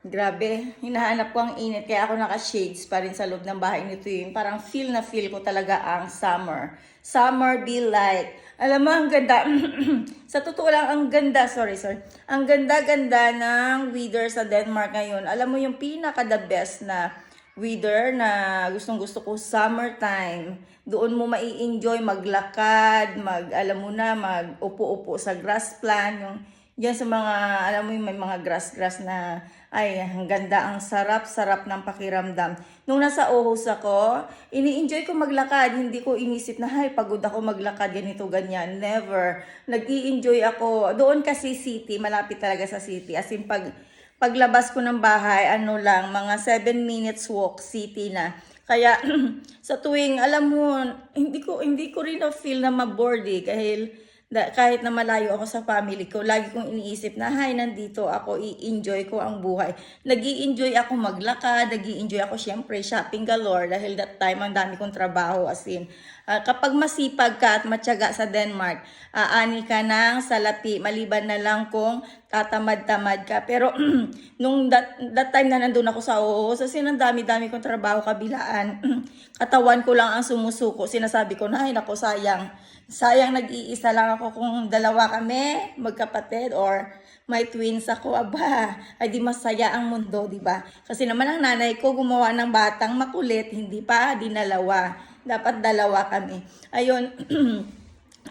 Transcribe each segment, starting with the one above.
Grabe, hinahanap ko ang init kaya ako naka-shades pa rin sa loob ng bahay nito yun. Parang feel na feel ko talaga ang summer. Summer be like. Alam mo, ang ganda. Sa totoo lang, ang ganda. Sorry. Ang ganda-ganda ng weather sa Denmark ngayon. Alam mo yung pinaka-the best na weather na gustong-gusto ko summertime. Doon mo mai-enjoy maglakad, alam mo na, mag-upo-upo sa grass plant, yung diyan sa mga, alam mo yung may mga grass-grass na, ay, ang ganda, ang sarap-sarap ng pakiramdam. Nung nasa Ohos ako, ini-enjoy ko maglakad. Hindi ko inisip na, ay, pagod ako maglakad, ganito, ganyan. Never. Nag-i-enjoy ako. Doon kasi city, malapit talaga sa city. As in, paglabas ko ng bahay, ano lang, mga 7 minutes walk, city na. Kaya, sa tuwing, alam mo, hindi ko rin na-feel na ma-bored eh. Kahit na malayo ako sa family ko, lagi kong iniisip na, hay, nandito ako, i-enjoy ko ang buhay. Nag-i-enjoy ako maglakad, nag-i-enjoy ako syempre shopping galore dahil that time ang dami kong trabaho as in. Kapag masipag ka at matyaga sa Denmark, aani ka ng salapi, maliban na lang kung tatamad-tamad ka. Pero nung that time na nandun ako sa oo, kasi ang dami-dami kong trabaho kabilaan, katawan ko lang ang sumusuko. Sinasabi ko na, ay nako, sayang nag-iisa lang ako kung dalawa kami, magkapatid, or may twins ako, aba, ay di masaya ang mundo, di ba? Kasi naman ang nanay ko gumawa ng batang makulit, hindi pa dinalawa. Dapat dalawa kami. Ayun,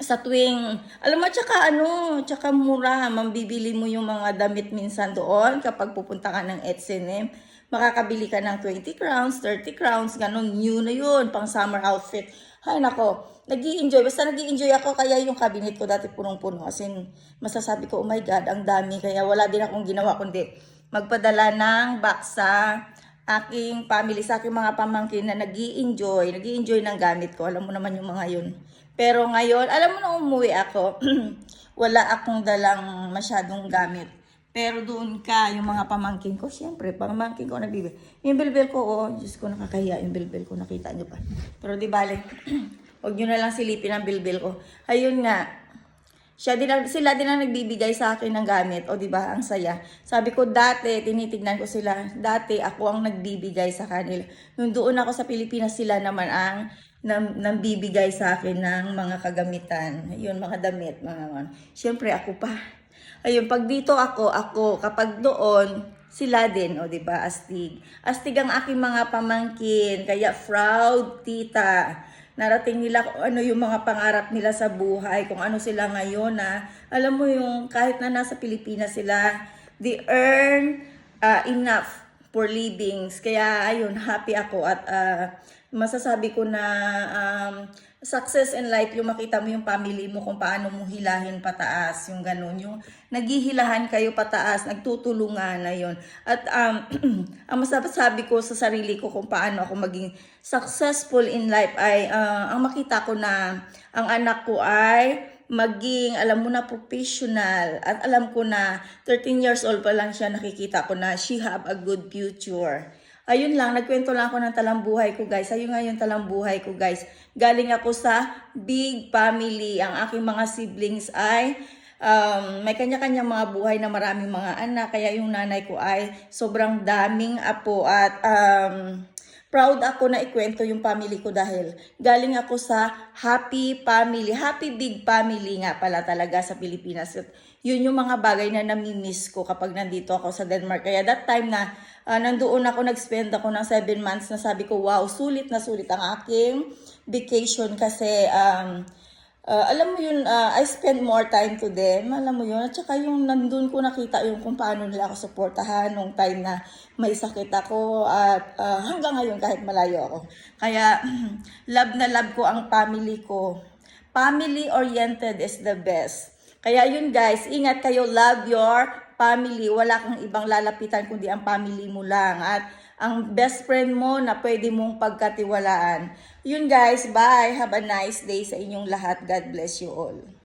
sa tuwing, alam mo, tsaka mura, mambibili mo yung mga damit minsan doon kapag pupunta ka ng H&M. Makakabili ka ng 20 crowns, 30 crowns, ganun, new na yun, pang summer outfit. Ay nako, basta nag-i-enjoy ako, kaya yung cabinet ko dati punong-puno. As in, masasabi ko, oh my God, ang dami. Kaya wala din akong ginawa, kundi magpadala ng box sa aking family, sa aking mga pamangkin na nag-i-enjoy ng gamit ko. Alam mo naman yung mga yun. Pero ngayon, alam mo na umuwi ako, wala akong dalang masyadong gamit. Pero doon ka, yung mga pamangkin ko, siyempre, pamangkin ko nagbibigay. Yung bilbil ko, oh, Diyos ko, nakakahiya yung bilbil ko, nakita nyo pa. Pero di bale, huwag nyo na lang silipin ang bilbil ko. Ayun nga, sila din ang nagbibigay sa akin ng gamit. O di ba, ang saya. Sabi ko dati, tinitignan ko sila, dati ako ang nagbibigay sa kanila. Nung doon ako sa Pilipinas, sila naman ang nambibigay sa akin ng mga kagamitan. Yun, mga damit, Siyempre, ako pa. Ayun, pag dito ako, kapag doon, sila din, o di ba, astig. Astig ang aking mga pamangkin, kaya proud tita. Narating nila kung ano yung mga pangarap nila sa buhay, kung ano sila ngayon na, alam mo yung kahit na nasa Pilipinas sila, they earn enough for livings. Kaya ayun, happy ako at masasabi ko na success in life, yung makita mo yung family mo kung paano mo hilahin pataas, yung ganun, yung naghihilahan kayo pataas, nagtutulungan na yun. At ang masasabi ko sa sarili ko kung paano ako maging successful in life ay ang makita ko na ang anak ko ay maging, alam mo na, professional. At alam ko na 13 years old pa lang siya, nakikita ko na she have a good future. Ayun lang, nagkwento lang ako ng talambuhay ko, guys. Ayun nga yung talambuhay ko, guys. Galing ako sa big family. Ang aking mga siblings ay may kanya-kanyang mga buhay na maraming mga anak. Kaya yung nanay ko ay sobrang daming apo at proud ako na ikwento yung family ko dahil galing ako sa happy family, happy big family nga pala talaga sa Pilipinas. At yun yung mga bagay na nami-miss ko kapag nandito ako sa Denmark. Kaya that time na nandoon ako, nag-spend ako ng 7 months na sabi ko, wow, sulit na sulit ang aking vacation kasi alam mo yun, I spend more time to them, alam mo yun, at saka yung nandun ko nakita yung kung paano nila ako supportahan nung time na may sakit ako at hanggang ngayon kahit malayo ako. Kaya love na love ko ang family ko. Family oriented is the best. Kaya yun guys, ingat kayo, love your family. Wala kang ibang lalapitan kundi ang family mo lang. At ang best friend mo na pwede mong pagkatiwalaan. Yun guys, bye. Have a nice day sa inyong lahat. God bless you all.